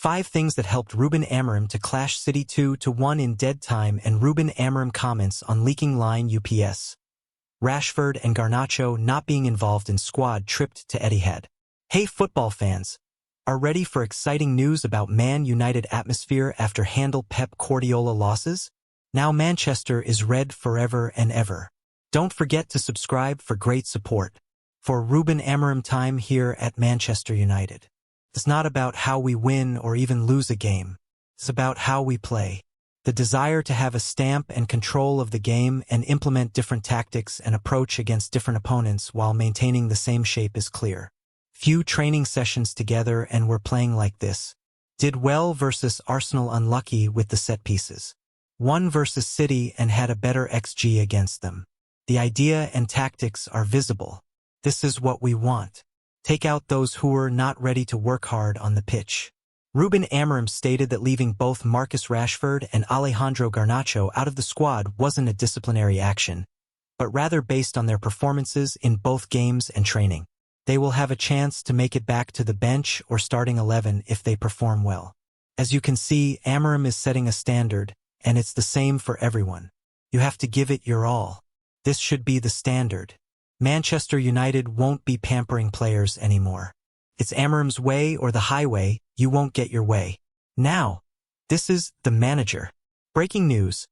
5 things that helped Ruben Amorim to clash City 2-1 in dead time, and Ruben Amorim comments on leaking line UPS. Rashford and Garnacho not being involved in squad tripped to Etihad. Hey football fans, are ready for exciting news about Man United atmosphere after handle Pep Guardiola losses? Now Manchester is red forever and ever. Don't forget to subscribe for great support. For Ruben Amorim time here at Manchester United. It's not about how we win or even lose a game. It's about how we play. The desire to have a stamp and control of the game and implement different tactics and approach against different opponents while maintaining the same shape is clear. Few training sessions together and we're playing like this. Did well versus Arsenal, unlucky with the set pieces. Won versus City and had a better XG against them. The idea and tactics are visible. This is what we want. Take out those who are not ready to work hard on the pitch. Ruben Amorim stated that leaving both Marcus Rashford and Alejandro Garnacho out of the squad wasn't a disciplinary action, but rather based on their performances in both games and training. They will have a chance to make it back to the bench or starting 11 if they perform well. As you can see, Amorim is setting a standard, and it's the same for everyone. You have to give it your all. This should be the standard. Manchester United won't be pampering players anymore. It's Amorim's way or the highway, you won't get your way. Now, this is The Manager. Breaking news.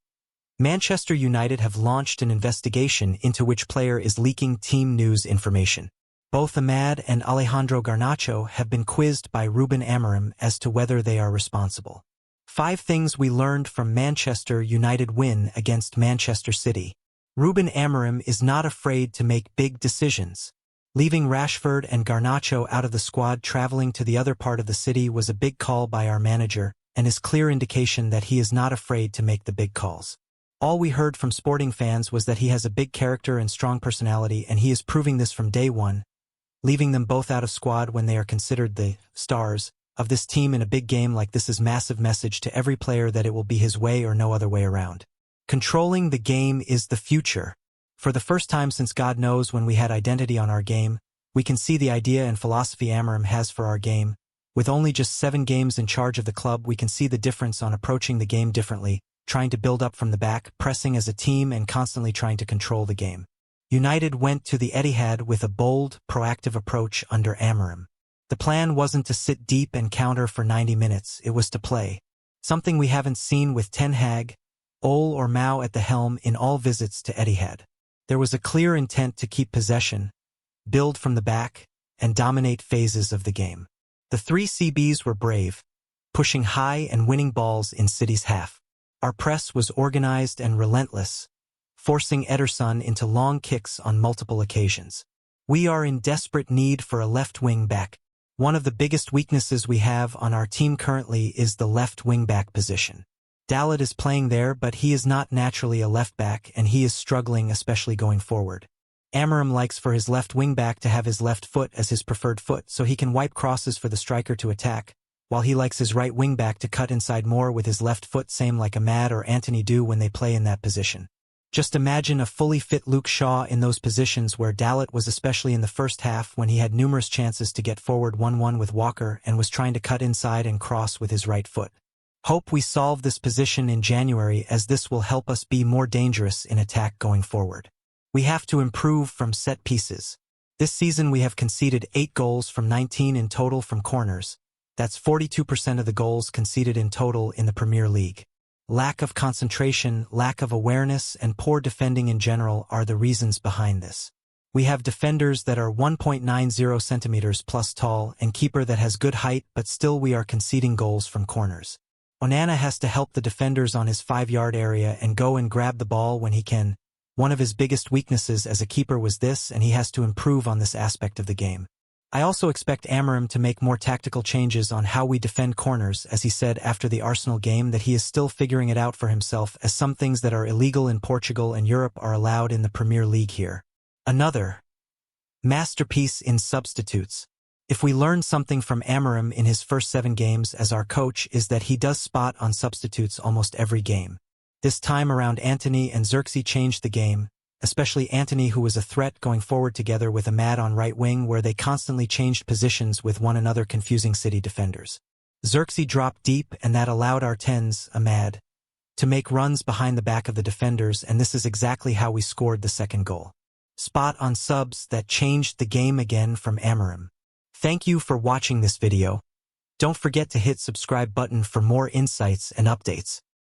Manchester United have launched an investigation into which player is leaking team news information. Both Ahmad and Alejandro Garnacho have been quizzed by Ruben Amorim as to whether they are responsible. 5 things we learned from Manchester United win against Manchester City. Ruben Amorim is not afraid to make big decisions. Leaving Rashford and Garnacho out of the squad traveling to the other part of the city was a big call by our manager and is clear indication that he is not afraid to make the big calls. All we heard from sporting fans was that he has a big character and strong personality, and he is proving this from day one. Leaving them both out of squad when they are considered the stars of this team in a big game like this is massive message to every player that it will be his way or no other way around. Controlling the game is the future. For the first time since God knows when we had identity on our game, we can see the idea and philosophy Amorim has for our game. With only just 7 games in charge of the club, we can see the difference on approaching the game differently, trying to build up from the back, pressing as a team and constantly trying to control the game. United went to the Etihad with a bold, proactive approach under Amorim. The plan wasn't to sit deep and counter for 90 minutes, it was to play. Something we haven't seen with Ten Hag, Ole or Mao at the helm in all visits to Etihad. There was a clear intent to keep possession, build from the back, and dominate phases of the game. The 3 CBs were brave, pushing high and winning balls in City's half. Our press was organized and relentless, forcing Ederson into long kicks on multiple occasions. We are in desperate need for a left wing back. One of the biggest weaknesses we have on our team currently is the left wing back position. Dalit is playing there, but he is not naturally a left back, and he is struggling, especially going forward. Amorim likes for his left wing back to have his left foot as his preferred foot so he can wipe crosses for the striker to attack, while he likes his right wing back to cut inside more with his left foot, same like Ahmad or Antony do when they play in that position. Just imagine a fully fit Luke Shaw in those positions where Dalit was, especially in the first half when he had numerous chances to get forward 1-1 with Walker and was trying to cut inside and cross with his right foot. Hope we solve this position in January, as this will help us be more dangerous in attack going forward. We have to improve from set pieces. This season we have conceded 8 goals from 19 in total from corners. That's 42% of the goals conceded in total in the Premier League. Lack of concentration, lack of awareness, and poor defending in general are the reasons behind this. We have defenders that are 1.90 centimeters plus tall and keeper that has good height, but still we are conceding goals from corners. Onana has to help the defenders on his 5-yard area and go and grab the ball when he can. One of his biggest weaknesses as a keeper was this, and he has to improve on this aspect of the game. I also expect Amorim to make more tactical changes on how we defend corners, as he said after the Arsenal game that he is still figuring it out for himself, as some things that are illegal in Portugal and Europe are allowed in the Premier League here. Another masterpiece in substitutes. If we learn something from Amorim in his first 7 games as our coach is that he does spot on substitutes almost every game. This time around Antony and Xerxes changed the game, especially Antony, who was a threat going forward together with Ahmad on right wing, where they constantly changed positions with one another, confusing City defenders. Xerxes dropped deep, and that allowed our 10s, Ahmad, to make runs behind the back of the defenders, and this is exactly how we scored the second goal. Spot on subs that changed the game again from Amorim. Thank you for watching this video. Don't forget to hit subscribe button for more insights and updates.